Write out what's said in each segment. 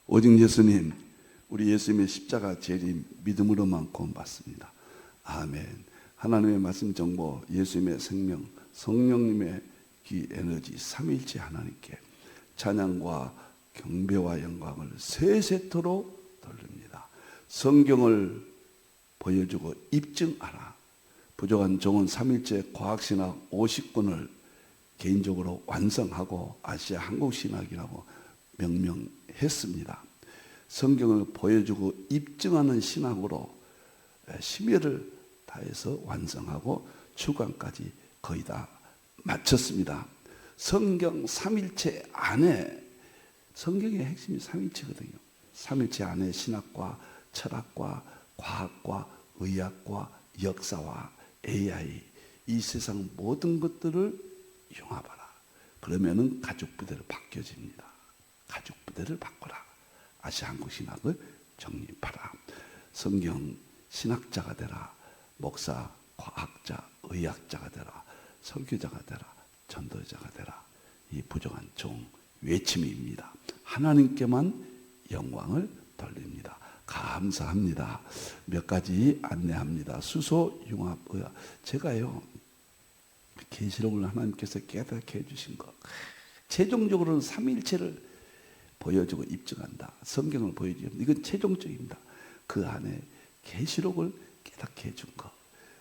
오직 예수님, 우리 예수님의 십자가 재림 믿음으로만 구원받습니다. 아멘. 하나님의 말씀 정보, 예수님의 생명, 성령님의 기 에너지 삼위일체 하나님께 찬양과 경배와 영광을 세세토록 돌립니다. 성경을 보여주고 입증하라. 부족한 종은 삼일째 과학신학 50권을 개인적으로 완성하고 아시아 한국신학이라고 명명했습니다. 성경을 보여주고 입증하는 신학으로 심혈을 다해서 완성하고 출간까지 거의 다 마쳤습니다. 성경 삼일체 안에, 성경의 핵심이 삼일체거든요. 삼일체 안에 신학과 철학과 과학과 의학과 역사와 AI, 이 세상 모든 것들을 융합하라. 그러면은 가죽 부대로 바뀌어집니다. 가죽 부대를 바꿔라. 아시아 한국 신학을 정립하라. 성경 신학자가 되라. 목사, 과학자, 의학자가 되라. 설교자가 되라. 전도자가 되라. 이 부족한 종 외침입니다. 하나님께만 영광을 돌립니다. 감사합니다. 몇 가지 안내합니다. 수소 융합 의학. 제가요, 계시록을 하나님께서 깨닫게 해주신 것, 최종적으로는 삼위일체를 보여주고 입증한다. 성경을 보여주면 이건 최종적입니다. 그 안에 계시록을 깨닫게 해준 것,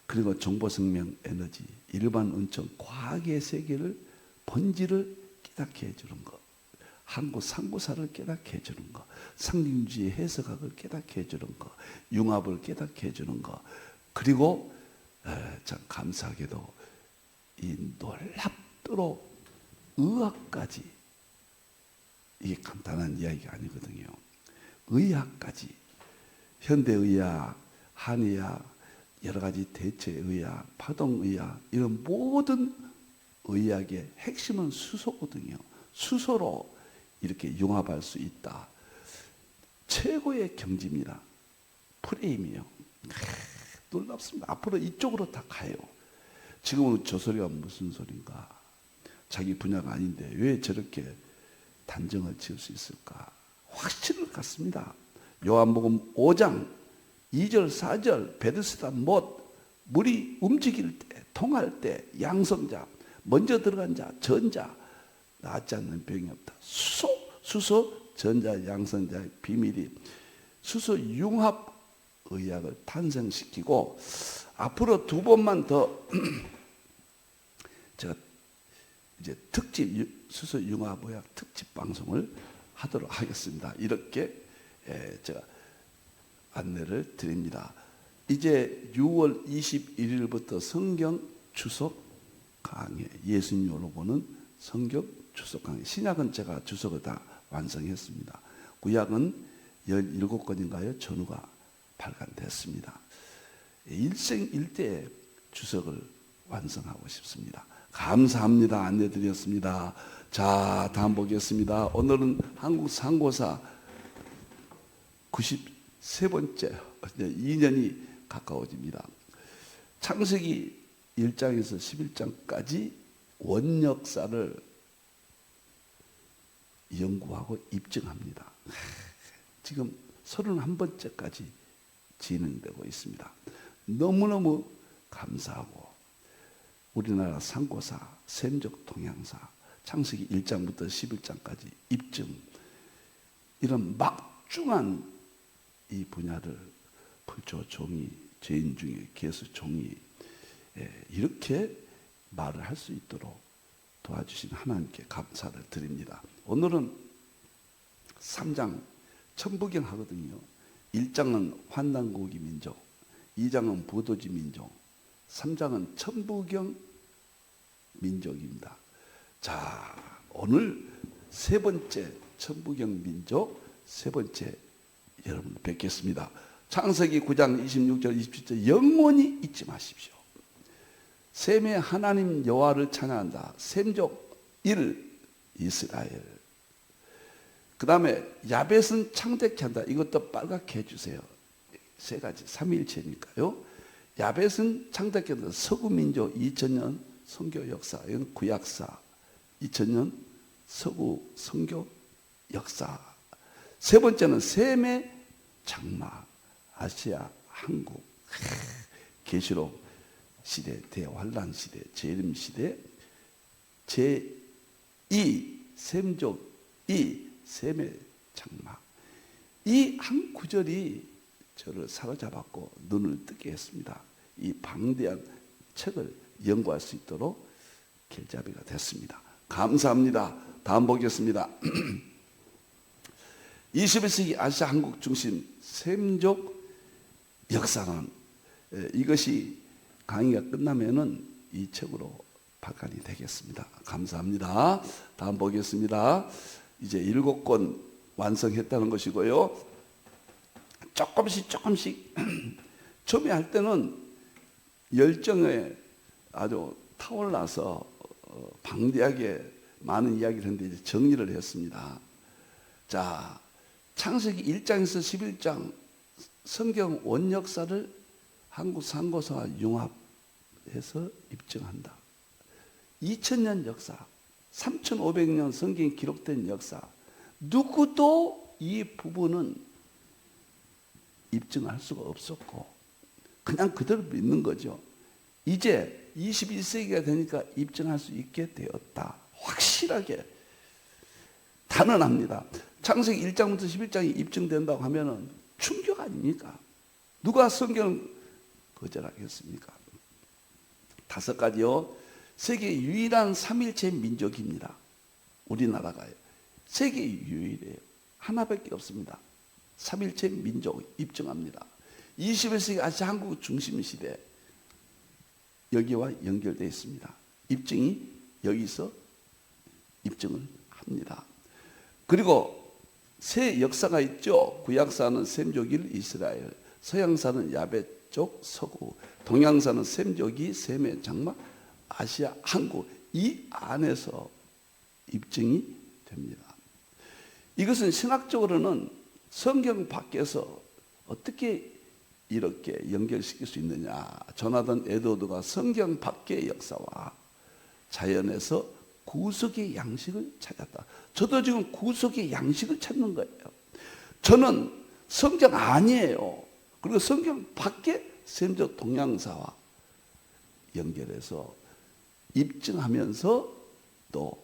그리고 정보생명 에너지, 일반 은총, 과학의 세계를 본질을 깨닫게 해주는 것, 한국 상고사를 깨닫게 해주는 것, 상징주의 해석학을 깨닫게 해주는 것, 융합을 깨닫게 해주는 것, 그리고 참 감사하게도 이 놀랍도록 의학까지, 이게 간단한 이야기가 아니거든요. 의학까지, 현대의학, 한의학, 여러 가지 대체의학, 파동의학, 이런 모든 의학의 핵심은 수소거든요. 수소로 이렇게 융합할 수 있다. 최고의 경지입니다. 프레임이요. 놀랍습니다. 앞으로 이쪽으로 다 가요. 지금은 저 소리가 무슨 소린가? 자기 분야가 아닌데 왜 저렇게 단정을 지을 수 있을까? 확신을 갖습니다. 요한복음 5장 2절 4절 베드스다 못, 물이 움직일 때, 통할 때 양성자, 먼저 들어간 자, 전자, 낫지 않는 병이 없다. 수소, 전자, 양성자의 비밀이 수소 융합 의학을 탄생시키고, 앞으로 2번만 더 제가 이제 특집 수소 융합 의학 특집 방송을 하도록 하겠습니다. 이렇게 제가 안내를 드립니다. 이제 6월 21일부터 성경 주석 강해, 예수님으로 보는 성경 주석 강해. 신약은 제가 주석을 다 완성했습니다. 구약은 17권인가요? 전후가 발간됐습니다. 일생일대의 주석을 완성하고 싶습니다. 감사합니다. 안내드렸습니다. 자, 다음 보겠습니다. 오늘은 한국 상고사 93번째, 2년이 가까워집니다. 창세기 1장에서 11장까지 원역사를 연구하고 입증합니다. 지금 31번째까지 진행되고 있습니다. 너무너무 감사하고, 우리나라 상고사, 셈적 동향사, 창세기 1장부터 11장까지 입증, 이런 막중한 이 분야를 불조 종이, 죄인 중에 개수 종이 이렇게 말을 할 수 있도록 도와주신 하나님께 감사를 드립니다. 오늘은 3장 천부경 하거든요. 1장은 환난고기 민족, 2장은 부도지 민족, 3장은 천부경 민족입니다. 자, 오늘 3번째 천부경 민족, 3번째 여러분 뵙겠습니다. 창세기 9장 26절 27절 영원히 잊지 마십시오. 셈의 하나님 여호와를 찬양한다. 셈족 1 이스라엘. 그 다음에 야벳은 창대케 한다. 이것도 빨갛게 해주세요. 3가지, 삼위일체니까요. 야벳은 창대케 한다. 서구민족 2000년 선교 역사, 이건 구약사. 2000년 서구 선교 역사. 세 번째는 셈의 장막, 아시아, 한국, 계시록 시대, 대환란 시대, 재림 시대, 제2 셈족 2 셈의 장막. 이 한 구절이 저를 사로잡았고 눈을 뜨게 했습니다. 이 방대한 책을 연구할 수 있도록 길잡이가 됐습니다. 감사합니다. 다음 보겠습니다. 21세기 아시아 한국 중심 셈족 역사관, 이것이 강의가 끝나면은 이 책으로 발간이 되겠습니다. 감사합니다. 다음 보겠습니다. 이제 7권 완성했다는 것이고요. 조금씩 처음에 할 때는 열정에 아주 타올라서 방대하게 많은 이야기를 했는데 이제 정리를 했습니다. 자, 창세기 1장에서 11장 성경 원역사를 한국 상고사와 융합해서 입증한다. 2000년 역사, 3500년 성경이 기록된 역사, 누구도 이 부분은 입증할 수가 없었고 그냥 그대로 믿는 거죠. 이제 21세기가 되니까 입증할 수 있게 되었다. 확실하게 단언합니다. 창세기 1장부터 11장이 입증된다고 하면은 충격 아닙니까? 누가 성경을 거절하겠습니까? 5가지요. 세계 유일한 삼일체 민족입니다. 우리나라가요. 세계 유일해요. 하나밖에 없습니다. 삼일체 민족 입증합니다. 21세기 아시아 한국 중심 시대 여기와 연결되어 있습니다. 입증이 여기서 입증을 합니다. 그리고 세 역사가 있죠. 구약사는 셈족일 이스라엘, 서양사는 야베족 서구, 동양사는 셈족이 셈의 장막 아시아 한국, 이 안에서 입증이 됩니다. 이것은 신학적으로는 성경 밖에서 어떻게 이렇게 연결시킬 수 있느냐. 조나단 에드워드가 성경 밖의 역사와 자연에서 구속의 양식을 찾았다. 저도 지금 구속의 양식을 찾는 거예요. 저는 성경 아니에요. 그리고 성경 밖에 셈족 동양사와 연결해서 입증하면서 또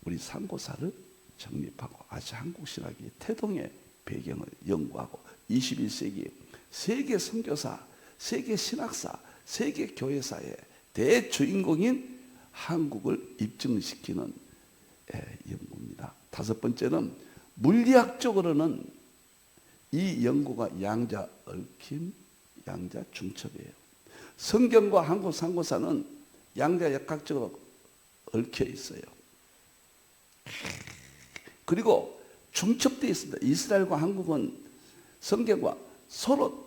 우리 상고사를 정립하고 아시아 한국 신학의 태동의 배경을 연구하고 21세기 세계 선교사, 세계 신학사, 세계 교회사의 대주인공인 한국을 입증시키는 연구입니다. 5번째는 물리학적으로는 이 연구가 양자 얽힘, 양자 중첩이에요. 성경과 한국 상고사는 양자 역학적으로 얽혀 있어요. 그리고 중첩되어 있습니다. 이스라엘과 한국은 성경과 서로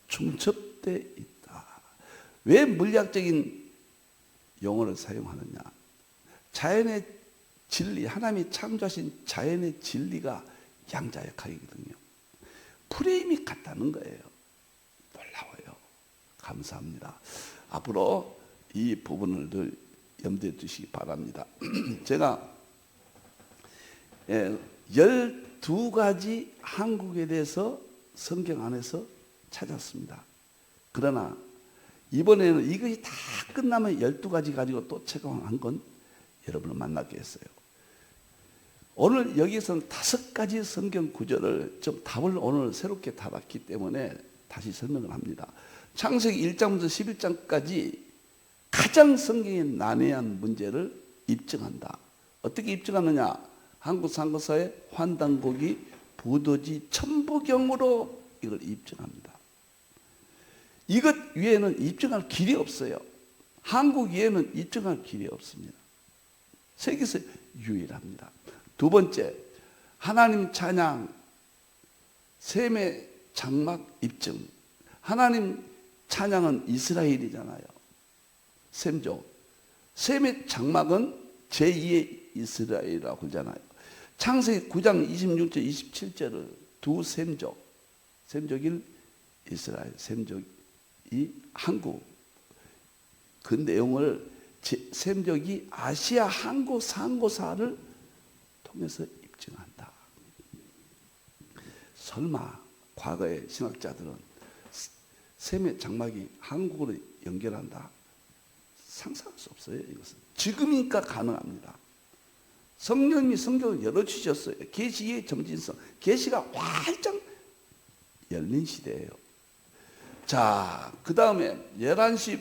중첩되어 있다. 왜 물리학적인 용어를 사용하느냐? 자연의 진리, 하나님이 창조하신 자연의 진리가 양자역학이거든요. 프레임이 같다는 거예요. 놀라워요. 감사합니다. 앞으로 이 부분을 늘 염두에 두시기 바랍니다. 제가 12가지 한국에 대해서 성경 안에서 찾았습니다. 그러나 이번에는 이것이 다 끝나면 12가지 가지고 또 체감한 건 여러분을 만나게 했어요. 오늘 여기서는 5가지 성경 구절을 좀 답을 오늘 새롭게 달았기 때문에 다시 설명을 합니다. 창세기 1장부터 11장까지 가장 성경의 난해한 문제를 입증한다. 어떻게 입증하느냐? 한국 상고사의 환단고기 부도지 천부경으로 이걸 입증합니다. 이것 위에는 입증할 길이 없어요. 한국 위에는 입증할 길이 없습니다. 세계에서 유일합니다. 2번째, 하나님 찬양, 셈의 장막 입증. 하나님 찬양은 이스라엘이잖아요. 셈족. 셈의 장막은 제2의 이스라엘이라고 그러잖아요. 창세기 9장 26절 27절을 두 셈족, 셈족일 이스라엘, 셈족이 한국, 그 내용을 셈족이 아시아 한국 상고사를 통해서 입증한다. 설마 과거의 신학자들은 셈의 장막이 한국으로 연결한다? 상상할 수 없어요. 이것은 지금이니까 가능합니다. 성령님이 성경을 열어주셨어요. 계시의 점진성, 계시가 활짝 열린 시대예요. 자, 그 다음에 11시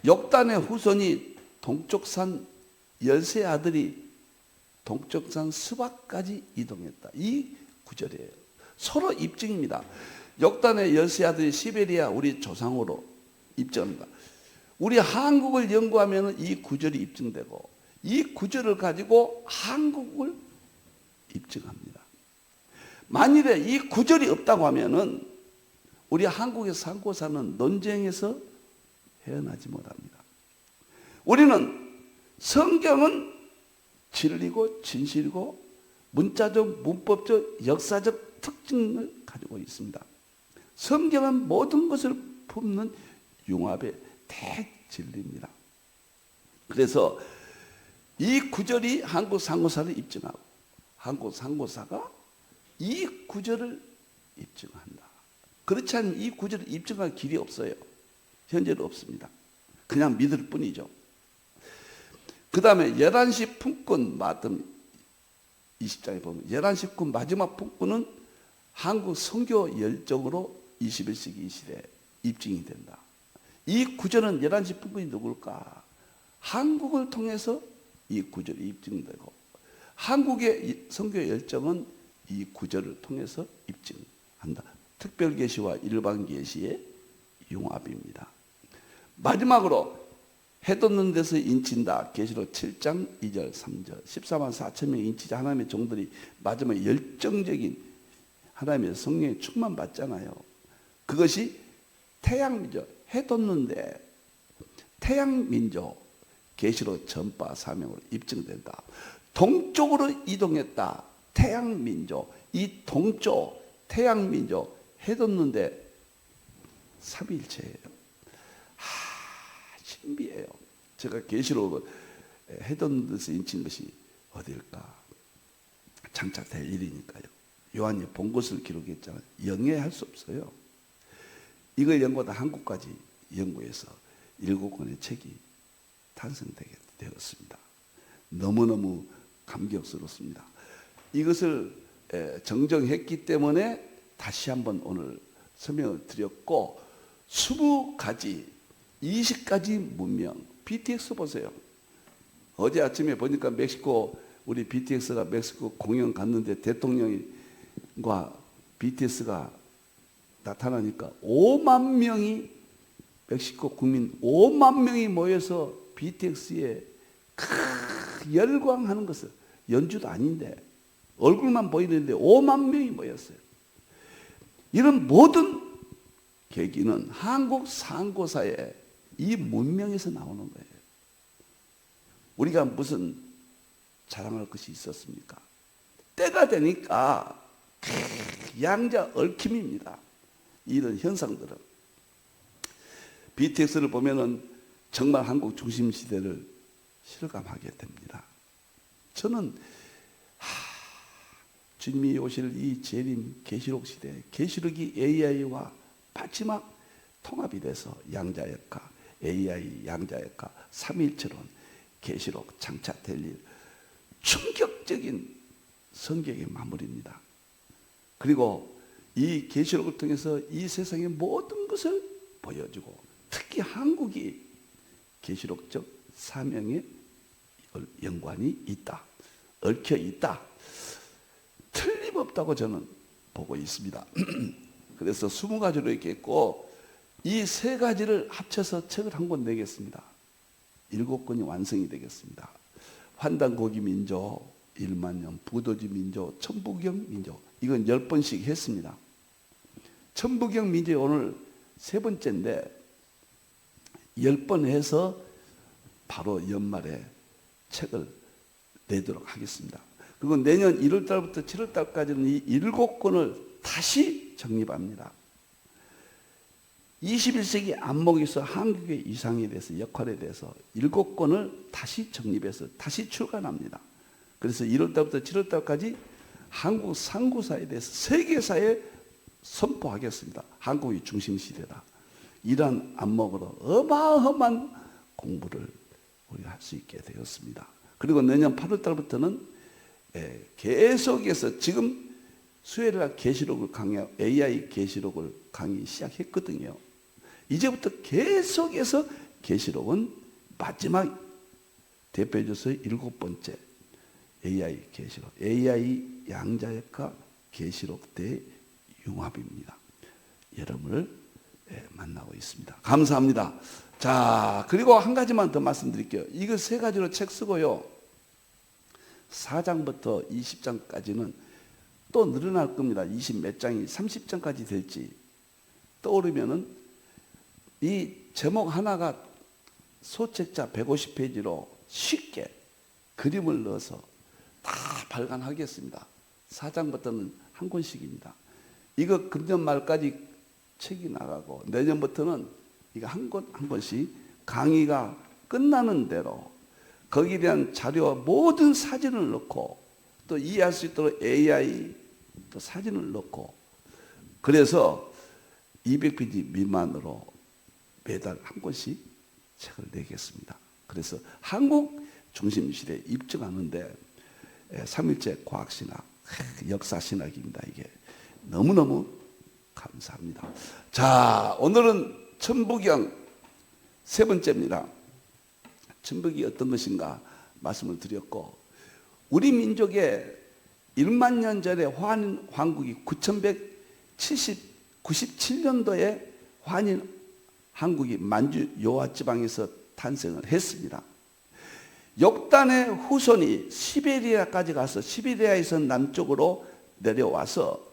역단의 후손이 동쪽산 열세 아들이 동쪽산 스바까지 이동했다. 이 구절이에요. 서로 입증입니다. 역단의 열세 아들이 시베리아 우리 조상으로 입증합니다. 우리 한국을 연구하면 이 구절이 입증되고 이 구절을 가지고 한국을 입증합니다. 만일에 이 구절이 없다고 하면은 우리 한국의 상고사는 논쟁에서 헤어나지 못합니다. 우리는 성경은 진리고 진실이고 문자적, 문법적, 역사적 특징을 가지고 있습니다. 성경은 모든 것을 품는 융합의 대진리입니다. 그래서 이 구절이 한국 상고사를 입증하고 한국 상고사가 이 구절을 입증한다. 그렇지 않으면 이 구절을 입증할 길이 없어요. 현재는 없습니다. 그냥 믿을 뿐이죠. 그 다음에 11시 품꾼 마뜸 20장에 보면 11시 품꾼 마지막 품꾼은 한국 선교 열정으로 21세기 이 시대에 입증이 된다. 이 구절은 11시 품꾼이 누굴까? 한국을 통해서 이 구절이 입증되고 한국의 선교 열정은 이 구절을 통해서 입증한다. 특별계시와 일반계시의 융합입니다. 마지막으로 해 돋는 데서 인친다. 계시록 7장 2절 3절 14만 4천 명의 인치자 하나님의 종들이 마지막에 열정적인 하나님의 성령에 충만받잖아요. 그것이 태양민족, 해 돋는데 태양민족 계시록 전파 사명으로 입증된다. 동쪽으로 이동했다. 태양민족, 이 동쪽 태양민족 해 돋는데 삼위일체예요. 신비해요. 제가 계시록을 해 돋는 데서 인친 것이 어딜까? 장착될 일이니까요. 요한이 본 것을 기록했잖아요. 영해할 수 없어요. 이걸 연구하다 한국까지 연구해서 7권의 책이 탄생되게 되었습니다. 너무너무 감격스럽습니다. 이것을 정정했기 때문에 다시 한번 오늘 설명을 드렸고 20가지 20가지 문명 BTS 보세요. 어제 아침에 보니까 멕시코 우리 BTS가 멕시코 공연 갔는데 대통령과 BTS가 나타나니까 5만 명이 멕시코 국민 5만 명이 모여서 BTS에 열광하는 것을 연주도 아닌데 얼굴만 보이는데 5만 명이 모였어요. 이런 모든 계기는 한국 상고사의 이 문명에서 나오는 거예요. 우리가 무슨 자랑할 것이 있었습니까? 때가 되니까 양자 얽힘입니다. 이런 현상들은 BTS를 보면은 정말 한국 중심 시대를 실감하게 됩니다. 저는 주님이 오실 이 재림 계시록 시대, 계시록이 AI와 마지막 통합이 돼서 양자역학, AI 양자역학, 삼위일체론, 계시록 장착될 일, 충격적인 성경의 마무리입니다. 그리고 이 계시록을 통해서 이 세상의 모든 것을 보여주고 특히 한국이 계시록적 사명에 연관이 있다, 얽혀 있다, 틀림없다고 저는 보고 있습니다. 그래서 20가지로 이렇게 했고 이 3가지를 합쳐서 책을 한 권 내겠습니다. 7권이 완성이 되겠습니다. 환단고기 민족, 1만년, 부도지 민족, 천부경 민족, 이건 10번씩 했습니다. 천부경 민족이 오늘 3번째인데 10번 해서 바로 연말에 책을 내도록 하겠습니다. 그리고 내년 1월달부터 7월달까지는 이 7권을 다시 정립합니다. 21세기 안목에서 한국의 이상에 대해서 역할에 대해서 7권을 다시 정립해서 다시 출간합니다. 그래서 1월달부터 7월달까지 한국 상구사에 대해서 세계사에 선포하겠습니다. 한국이 중심시대다. 이러한 안목으로 어마어마한 공부를 우리가 할 수 있게 되었습니다. 그리고 내년 8월 달부터는 계속해서 지금 수요일날 계시록을 강의하고 AI 계시록을 강의 시작했거든요. 이제부터 계속해서 계시록은 마지막 대표적으로 7번째 AI 계시록, AI 양자역학 계시록 대융합입니다. 여러분을 만나고 있습니다. 감사합니다. 자, 그리고 한 가지만 더 말씀드릴게요. 이거 세 가지로 책 쓰고요. 4장부터 20장까지는 또 늘어날 겁니다. 20 몇 장이 30장까지 될지 떠오르면은 이 제목 하나가 소책자 150페이지로 쉽게 그림을 넣어서 다 발간하겠습니다. 4장부터는 한 권씩입니다. 이거 금년 말까지 책이 나가고 내년부터는 이거 한 권씩 강의가 끝나는 대로 거기에 대한 자료와 모든 사진을 넣고 또 이해할 수 있도록 AI 또 사진을 넣고 그래서 200페이지 미만으로 매달 한 권씩 책을 내겠습니다. 그래서 한국 중심시대에 입증하는데 3일째 과학신학, 역사신학입니다. 이게 너무너무 감사합니다. 자, 오늘은 천부경 세 번째입니다. 천부경이 어떤 것인가 말씀을 드렸고 우리 민족의 1만 년 전에 환인 왕국이 9197년도에 환인 한국이 만주 요하 지방에서 탄생을 했습니다. 욕단의 후손이 시베리아까지 가서 시베리아에서 남쪽으로 내려와서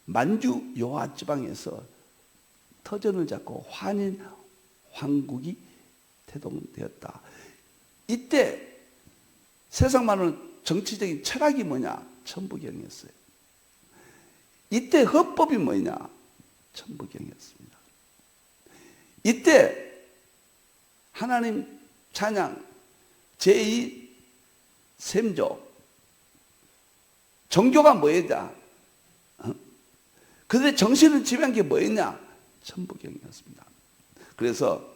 만주 요하 지방에서 터전을 잡고 환인 왕국이 태동되었다. 이때 세상 많은 정치적인 철학이 뭐냐? 천부경이었어요. 이때 헌법이 뭐냐? 천부경이었습니다. 이때 하나님 찬양 제2 셈조 종교가 뭐였냐? 그들의 정신을 지배한 게 뭐였냐? 천부경이었습니다. 그래서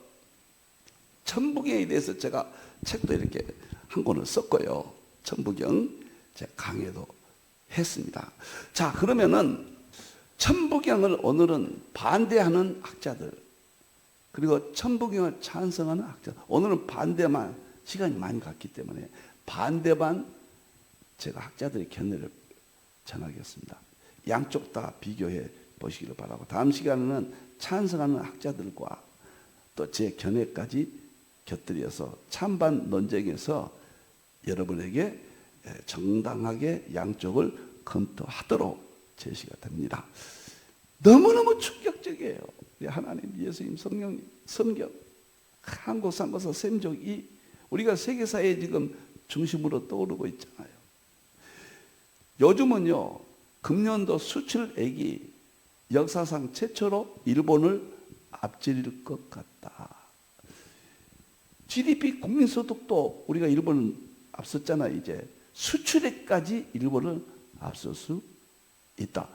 천부경에 대해서 제가 책도 이렇게 한 권을 썼고요. 천부경 제가 강의도 했습니다. 자, 그러면은 천부경을 오늘은 반대하는 학자들 그리고 천부경을 찬성하는 학자 오늘은 반대만 시간이 많이 갔기 때문에 반대반 제가 학자들의 견해를 전하겠습니다. 양쪽 다 비교해 보시기를 바라고 다음 시간에는 찬성하는 학자들과 또 제 견해까지 곁들여서 찬반 논쟁에서 여러분에게 정당하게 양쪽을 검토하도록 제시가 됩니다. 너무너무 충격적이에요. 우리 하나님, 예수님, 성경, 한국 상고사 셈족이 우리가 세계사에 지금 중심으로 떠오르고 있잖아요. 요즘은요, 금년도 수출액이 역사상 최초로 일본을 앞지를 것 같다. GDP 국민소득도 우리가 일본은 앞섰잖아요. 이제 수출액까지 일본을 앞설 수 있다.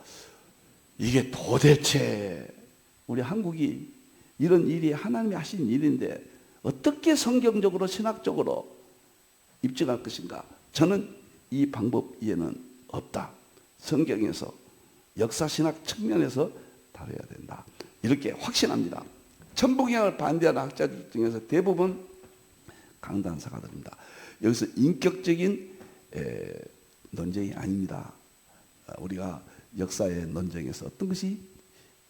이게 도대체 우리 한국이 이런 일이 하나님이 하신 일인데 어떻게 성경적으로 신학적으로 입증할 것인가? 저는 이 방법 이해는 없다. 성경에서 역사신학 측면에서 다뤄야 된다. 이렇게 확신합니다. 천부경을 반대하는 학자들 중에서 대부분 강단사가들입니다. 여기서 인격적인 논쟁이 아닙니다. 우리가 역사의 논쟁에서 어떤 것이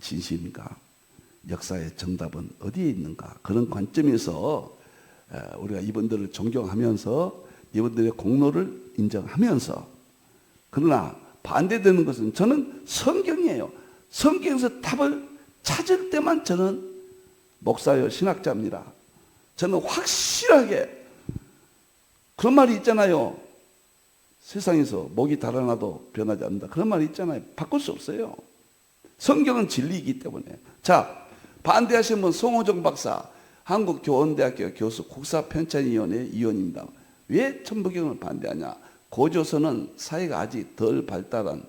진실인가? 역사의 정답은 어디에 있는가? 그런 관점에서 우리가 이분들을 존경하면서 이분들의 공로를 인정하면서 그러나 반대되는 것은 저는 성경이에요. 성경에서 답을 찾을 때만 저는 목사요 신학자입니다. 저는 확실하게 그런 말이 있잖아요. 세상에서 목이 달아나도 변하지 않는다. 그런 말이 있잖아요. 바꿀 수 없어요. 성경은 진리이기 때문에. 자, 반대하신 분 송호정 박사, 한국교원대학교 교수 국사편찬위원회 위원입니다. 왜 천부경을 반대하냐? 고조선은 사회가 아직 덜 발달한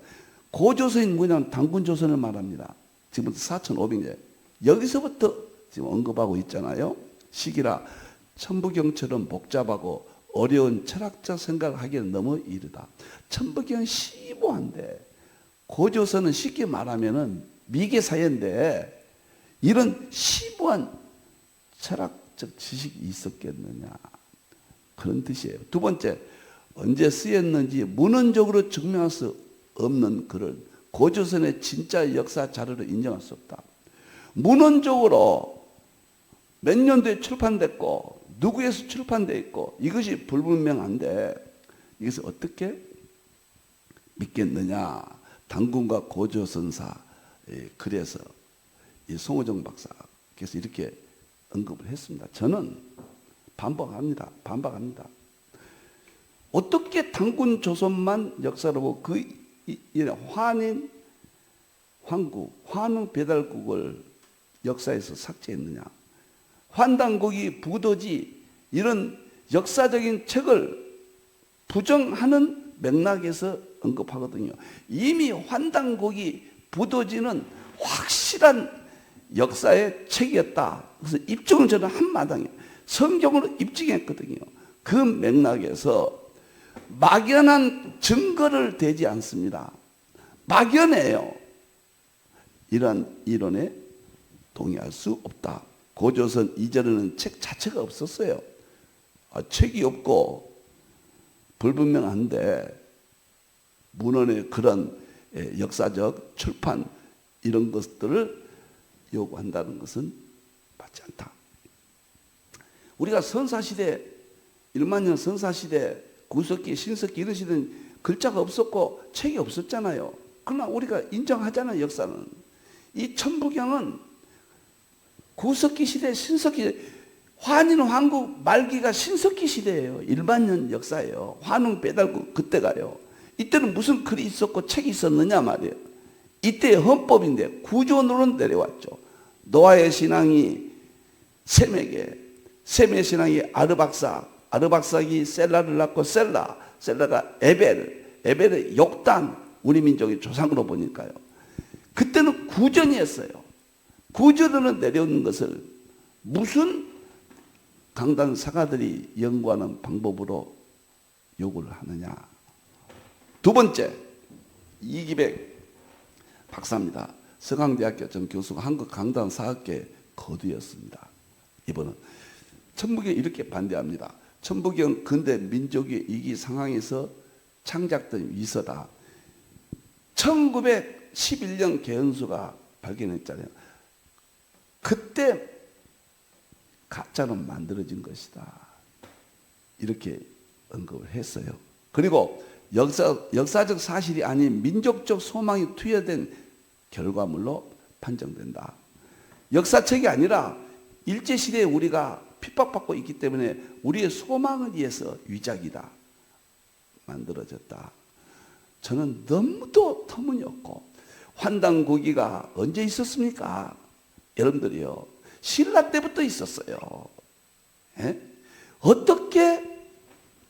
고조선이 뭐냐면 단군조선을 말합니다. 지금부터 4,500년. 여기서부터 지금 언급하고 있잖아요. 시기라 천부경처럼 복잡하고 어려운 철학적 생각을 하기에는 너무 이르다. 천부경은 심오한데 고조선은 쉽게 말하면은 미개 사회인데 이런 심오한 철학적 지식이 있었겠느냐, 그런 뜻이에요. 두 번째, 언제 쓰였는지 문헌적으로 증명할 수 없는 글을 고조선의 진짜 역사 자료로 인정할 수 없다. 문헌적으로 몇 년도에 출판됐고 누구에서 출판되어 있고 이것이 불분명한데 이것을 어떻게 믿겠느냐. 단군과 고조선사 글에서 이 송호정 박사께서 이렇게 언급을 했습니다. 저는 반박합니다. 어떻게 단군 조선만 역사로 보고 그 환인, 황국, 환웅 배달국을 역사에서 삭제했느냐. 환단국이 부도지 이런 역사적인 책을 부정하는 맥락에서 언급하거든요. 이미 환단국이 부도지는 확실한 역사의 책이었다. 그래서 입증을 저는 한마당에 성경으로 입증했거든요. 그 맥락에서 막연한 증거를 대지 않습니다. 막연해요. 이러한 이론에 동의할 수 없다. 고조선 이전에는 책 자체가 없었어요. 책이 없고 불분명한데 문헌의 그런 역사적 출판 이런 것들을 요구한다는 것은 맞지 않다. 우리가 선사시대 1만년 선사시대 구석기 신석기 이런 시대는 글자가 없었고 책이 없었잖아요. 그러나 우리가 인정하잖아요. 역사는. 이 천부경은 구석기 시대 신석기 환인 황국 말기가 신석기 시대예요. 1만년 역사예요. 환웅 배달국 그때가요. 이때는 무슨 글이 있었고 책이 있었느냐 말이에요. 이때의 헌법인데 구조론으로 내려왔죠. 노아의 신앙이 셈에게, 셈의 신앙이 아르박삭이 셀라를 낳고 셀라가 에벨의 욕단, 우리 민족의 조상으로 보니까요. 그때는 구전이었어요. 구전으로 내려오는 것을 무슨 강단 사가들이 연구하는 방법으로 요구를 하느냐. 두 번째, 이기백 박사입니다. 서강대학교 전 교수가 한국 강단 사학계 거두였습니다. 이번은 천부경 이렇게 반대합니다. 천부경 근대 민족의 위기 상황에서 창작된 위서다. 1911년 개헌수가 발견했잖아요. 그때 가짜로 만들어진 것이다. 이렇게 언급을 했어요. 그리고 역사적 사실이 아닌 민족적 소망이 투여된 결과물로 판정된다. 역사책이 아니라 일제시대에 우리가 핍박받고 있기 때문에 우리의 소망을 위해서 위작이다. 만들어졌다. 저는 너무도 터무니없고 환단고기가 언제 있었습니까? 여러분들이요. 신라 때부터 있었어요. 예? 어떻게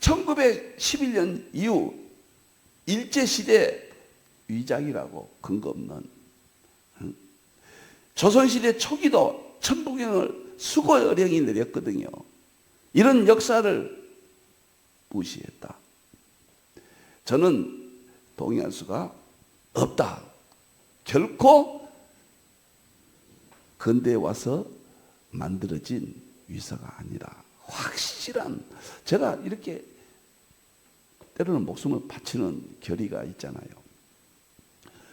1911년 이후 일제시대 위작이라고 근거 없는 조선시대 초기도 천부경을 수고령이 내렸거든요. 이런 역사를 무시했다. 저는 동의할 수가 없다. 결코 근대에 와서 만들어진 위서가 아니라 확실한, 제가 이렇게 때로는 목숨을 바치는 결의가 있잖아요.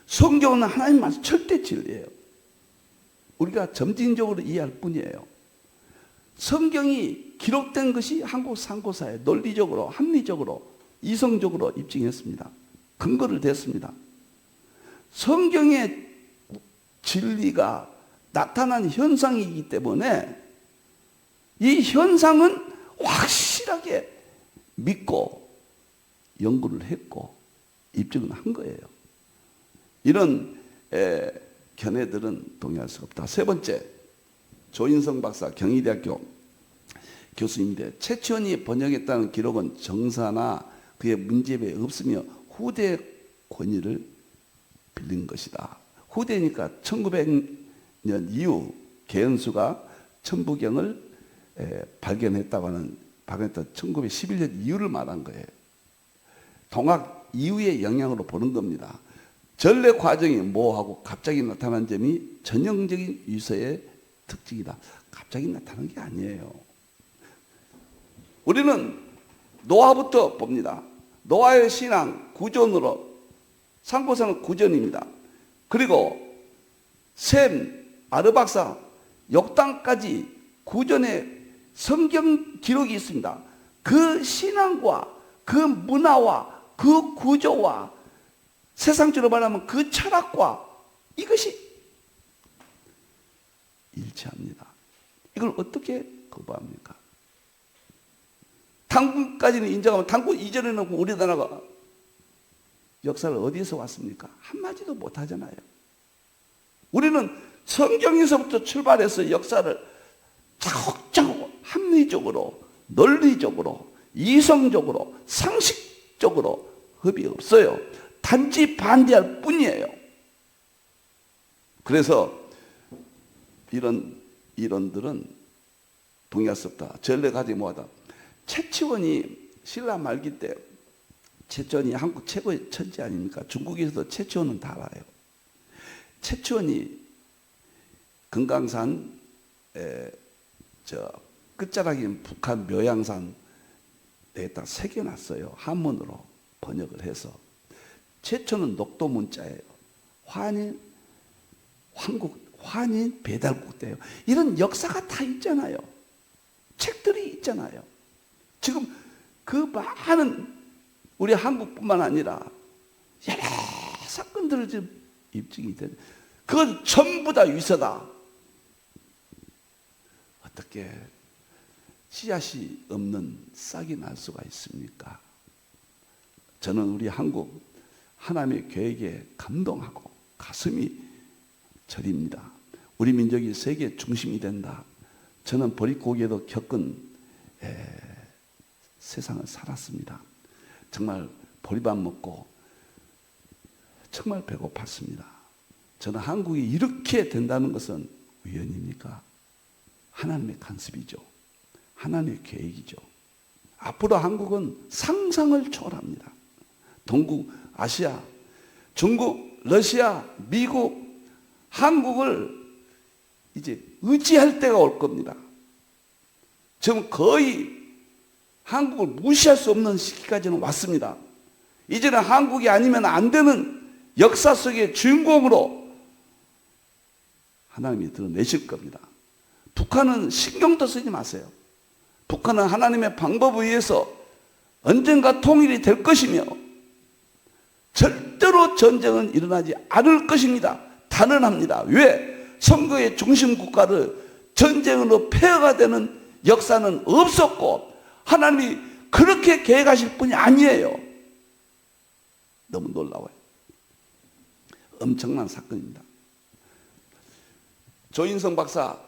성경은 하나님 말씀 절대 진리예요. 우리가 점진적으로 이해할 뿐이에요. 성경이 기록된 것이 한국 상고사에 논리적으로, 합리적으로, 이성적으로 입증했습니다. 근거를 댔습니다. 성경의 진리가 나타난 현상이기 때문에 이 현상은 확실하게 믿고 연구를 했고 입증을 한 거예요. 이런 견해들은 동의할 수가 없다. 세 번째, 조인성 박사 경희대학교 교수인데 최치원이 번역했다는 기록은 정사나 그의 문제에 없으며 후대 권위를 빌린 것이다. 후대니까 1900년 이후 개연수가 천부경을 발견했던 1911년 이후를 말한 거예요. 동학 이후의 영향으로 보는 겁니다. 전래 과정이 모호하고 갑자기 나타난 점이 전형적인 유서의 특징이다. 갑자기 나타난 게 아니에요. 우리는 노아부터 봅니다. 노아의 신앙 구전으로, 상고사는 구전입니다. 그리고 셈, 아르박사, 역당까지 구전의 성경 기록이 있습니다. 그 신앙과 그 문화와 그 구조와 세상적으로 말하면 그 철학과 이것이 일치합니다. 이걸 어떻게 거부합니까? 당군까지는 인정하면 당군 이전에는 우리나라가 역사를 어디에서 왔습니까? 한마디도 못하잖아요. 우리는 성경에서부터 출발해서 역사를 차곡차곡 합리적으로, 논리적으로, 이성적으로, 상식적으로 합의 없어요. 단지 반대할 뿐이에요. 그래서 이런 이론들은 동의할 수 없다. 전례가지 뭐하다. 최치원이 신라 말기 때 최치원이 한국 최고의 천재 아닙니까? 중국에서도 최치원은 다 알아요. 최치원이 금강산 끝자락인 북한 묘양산에 딱 새겨놨어요. 한문으로 번역을 해서. 최초는 녹도 문자예요. 환인 배달국 때예요. 이런 역사가 다 있잖아요. 책들이 있잖아요. 지금 그 많은 우리 한국뿐만 아니라 여러 사건들을 지금 입증이 되는, 그건 전부 다 유서다. 어떻게 씨앗이 없는 싹이 날 수가 있습니까? 저는 우리 한국 하나님의 계획에 감동하고 가슴이 저립니다. 우리 민족이 세계 중심이 된다. 저는 보릿고개도 겪은 세상을 살았습니다. 정말 보리밥 먹고 정말 배고팠습니다. 저는 한국이 이렇게 된다는 것은 우연입니까? 하나님의 간섭이죠. 하나님의 계획이죠. 앞으로 한국은 상상을 초월합니다. 동국, 아시아, 중국, 러시아, 미국, 한국을 이제 의지할 때가 올 겁니다. 지금 거의 한국을 무시할 수 없는 시기까지는 왔습니다. 이제는 한국이 아니면 안 되는 역사 속의 주인공으로 하나님이 드러내실 겁니다. 북한은 신경도 쓰지 마세요. 북한은 하나님의 방법에 의해서 언젠가 통일이 될 것이며 절대로 전쟁은 일어나지 않을 것입니다. 단언합니다. 왜? 선거의 중심 국가를 전쟁으로 폐허가 되는 역사는 없었고 하나님이 그렇게 계획하실 분이 아니에요. 너무 놀라워요. 엄청난 사건입니다. 조인성 박사,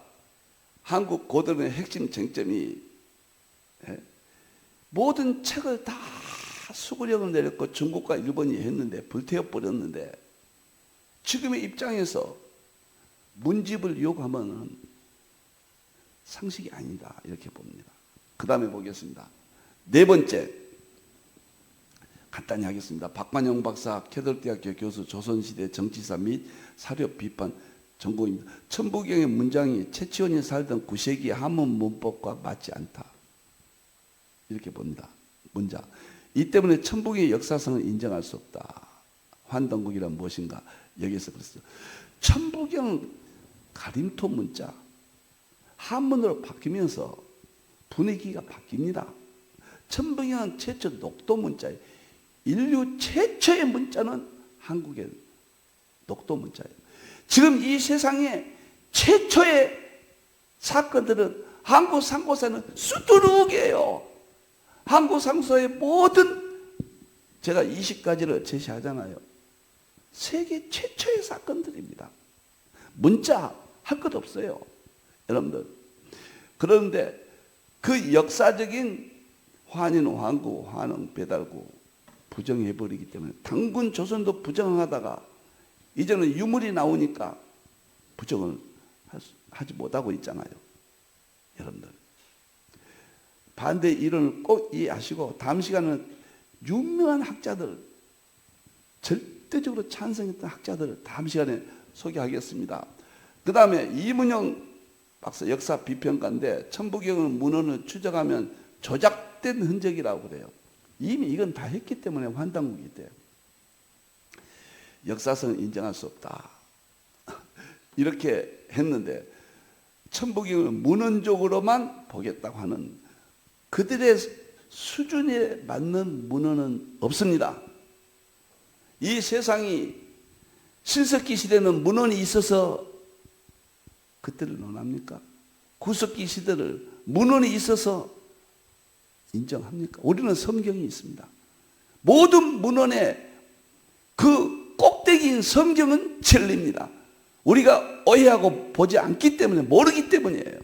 한국 고전의 핵심 쟁점이 모든 책을 다 수구력을 내렸고 중국과 일본이 했는데 불태워버렸는데 지금의 입장에서 문집을 요구하면 상식이 아니다 이렇게 봅니다. 그 다음에 보겠습니다. 네 번째 간단히 하겠습니다. 박관영 박사, 캐톨대학교 교수, 조선시대 정치사 및 사료 비판 전공입니다. 천부경의 문장이 최치원이 살던 9세기 한문 문법과 맞지 않다 이렇게 봅니다. 문장. 이 때문에 천부경의 역사성을 인정할 수 없다. 환동국이란 무엇인가? 여기서 그랬어요. 천부경 가림토 문자 한문으로 바뀌면서 분위기가 바뀝니다. 천부경은 최초 녹도 문자예요. 인류 최초의 문자는 한국의 녹도 문자예요. 지금 이 세상에 최초의 사건들은 한국 상고사는 수두룩이에요. 한국 상고사의 모든 제가 20가지를 제시하잖아요. 세계 최초의 사건들입니다. 문자 할 것 없어요. 여러분들. 그런데 그 역사적인 환인, 환구, 환흥, 배달구 부정해버리기 때문에 당군 조선도 부정하다가 이제는 유물이 나오니까 부정을 하지 못하고 있잖아요. 여러분들 반대 이론을 꼭 이해하시고 다음 시간에는 유명한 학자들, 절대적으로 찬성했던 학자들을 다음 시간에 소개하겠습니다. 그 다음에 이문영 박사 역사 비평가인데 천부경의 문헌을 추적하면 조작된 흔적이라고 그래요. 이미 이건 다 했기 때문에 환단국이 돼요. 역사성을 인정할 수 없다. 이렇게 했는데 천부경을 문헌적으로만 보겠다고 하는 그들의 수준에 맞는 문헌은 없습니다. 이 세상이 신석기 시대는 문헌이 있어서 그때를 논합니까? 구석기 시대를 문헌이 있어서 인정합니까? 우리는 성경이 있습니다. 모든 문헌의 그 꼭대기인 성경은 진리입니다. 우리가 오해하고 보지 않기 때문에, 모르기 때문이에요.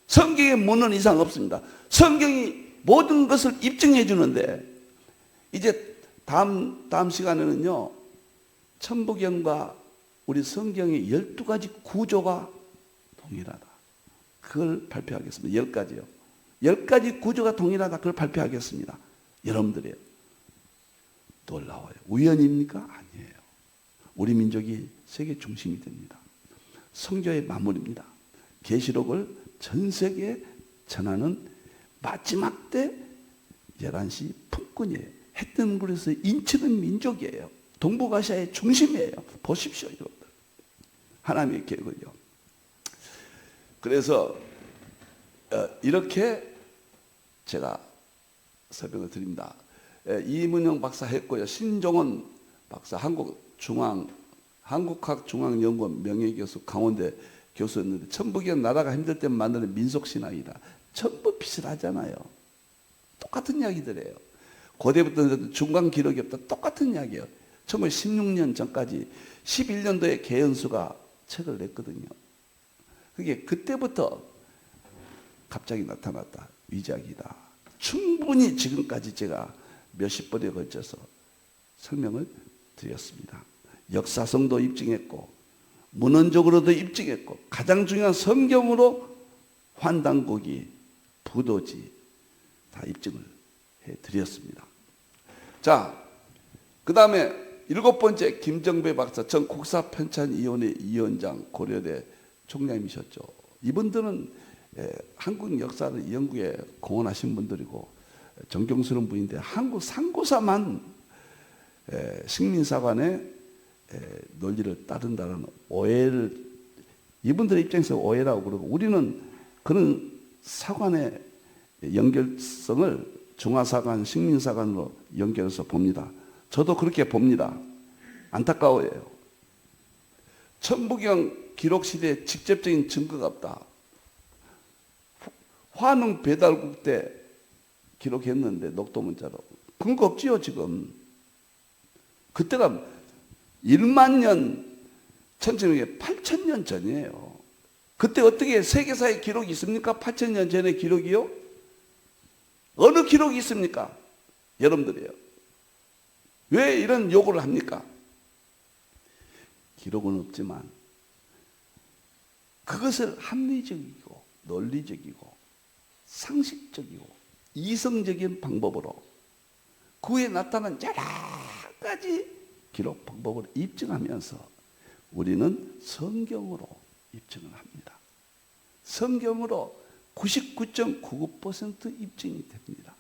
성경의 문헌 이상 없습니다. 성경이 모든 것을 입증해 주는데 이제 다음 시간에는요, 천부경과 우리 성경의 12가지 구조가 동일하다. 그걸 발표하겠습니다. 10가지요. 10가지 구조가 동일하다. 그걸 발표하겠습니다. 여러분들이요. 놀라워요. 우연입니까? 아니에요. 우리 민족이 세계 중심이 됩니다. 성교의 마무리입니다. 계시록을 전 세계에 전하는 마지막 때 11시 품꾼이에요. 해 뜨는 물에서 인치는 민족이에요. 동북아시아의 중심이에요. 보십시오, 여러분들. 하나님의 계획을요. 그래서 이렇게 제가 설명을 드립니다. 이문영 박사 했고요. 신종원 박사 한국학중앙연구원 명예교수, 강원대 교수였는데 천부경 나라가 힘들 때 만드는 민속신앙이다. 전부 비슷하잖아요. 똑같은 이야기들이에요. 고대부터 중간 기록이 없다. 똑같은 이야기예요. 1916년 전까지 11년도에 개연수가 책을 냈거든요. 그게 그때부터 갑자기 나타났다. 위작이다. 충분히 지금까지 제가 몇십 번에 걸쳐서 설명을 드렸습니다. 역사성도 입증했고 문헌적으로도 입증했고 가장 중요한 성경으로 환단국이 부도지 다 입증을 해드렸습니다. 자, 그 다음에 7번째 김정배 박사, 전 국사편찬위원회 위원장, 고려대 총장님이셨죠. 이분들은 한국 역사를 연구에 공헌하신 분들이고 존경스러운 분인데 한국 상고사만 식민사관의 논리를 따른다는 오해를, 이분들의 입장에서 오해라고 그러고, 우리는 그런 사관의 연결성을 중화사관, 식민사관으로 연결해서 봅니다. 저도 그렇게 봅니다. 안타까워요. 천부경 기록시대에 직접적인 증거가 없다. 화농 배달국 때 기록했는데 녹도문자로 근거 없지요 지금. 그때가 1만 년, 8,000년 전이에요. 그때 어떻게 세계사의 기록이 있습니까? 8,000년 전의 기록이요? 어느 기록이 있습니까? 여러분들이요. 왜 이런 요구를 합니까? 기록은 없지만 그것을 합리적이고 논리적이고 상식적이고 이성적인 방법으로 그 후에 나타난 여러 가지 기록 방법을 입증하면서 우리는 성경으로 입증을 합니다. 성경으로 99.99% 입증이 됩니다.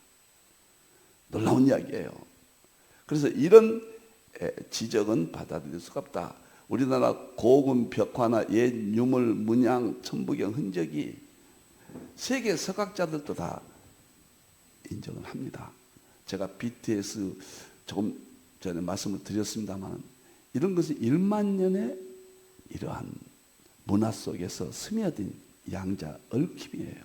놀라운 이야기예요. 그래서 이런 지적은 받아들일 수가 없다. 우리나라 고군 벽화나 옛 유물, 문양, 천부경 흔적이 세계 서각자들도 다 인정을 합니다. 제가 BTS 조금 전에 말씀을 드렸습니다만 이런 것은 1만 년의 이러한 문화 속에서 스며든 양자 얽힘이에요.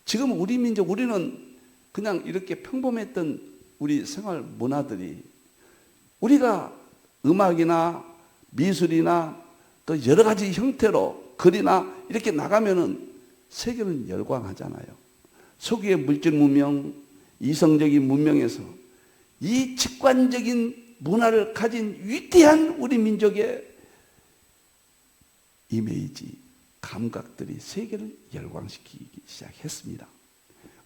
지금 우리 민족, 우리는 그냥 이렇게 평범했던 우리 생활 문화들이 우리가 음악이나 미술이나 또 여러 가지 형태로 글이나 이렇게 나가면은 세계는 열광하잖아요. 석유의 물질 문명, 이성적인 문명에서 이 직관적인 문화를 가진 위대한 우리 민족의 이미지, 감각들이 세계를 열광시키기 시작했습니다.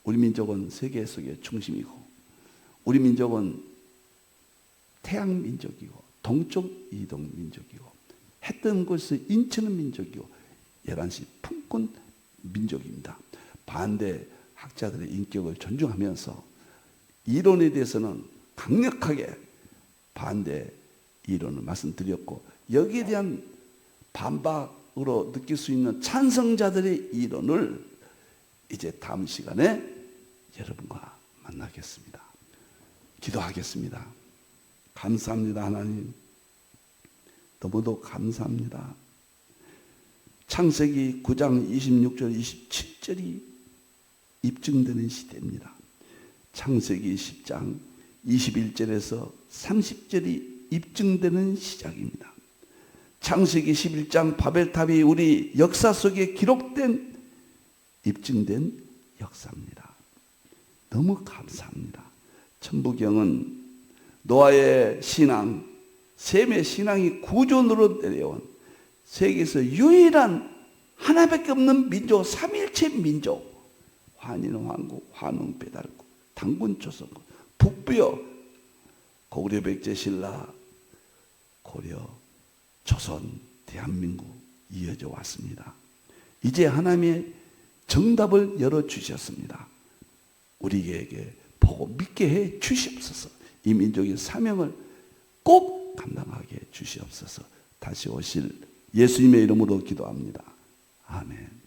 우리 민족은 세계 속의 중심이고, 우리 민족은 태양 민족이고, 동쪽 이동 민족이고, 해 뜨는 곳에서 인치는 민족이고, 11시 품꾼 민족입니다. 반대 학자들의 인격을 존중하면서 이론에 대해서는 강력하게 반대 이론을 말씀드렸고, 여기에 대한 반박으로 느낄 수 있는 찬성자들의 이론을 이제 다음 시간에 여러분과 만나겠습니다. 기도하겠습니다. 감사합니다, 하나님. 너무도 감사합니다. 창세기 9장 26절 27절이 입증되는 시대입니다. 창세기 10장 21절에서 30절이 입증되는 시작입니다. 창세기 11장 바벨탑이 우리 역사 속에 기록된, 입증된 역사입니다. 너무 감사합니다. 천부경은 노아의 신앙, 셈의 신앙이 구존으로 내려온 세계에서 유일한 하나밖에 없는 민족, 삼일체 민족, 환인 왕국, 환웅 배달국, 당군 조선국, 북부여 고구려 백제 신라, 고려 조선, 대한민국 이어져 왔습니다. 이제 하나님의 정답을 열어주셨습니다. 우리에게 보고 믿게 해 주시옵소서. 이 민족의 사명을 꼭 감당하게 해 주시옵소서. 다시 오실 예수님의 이름으로 기도합니다. 아멘.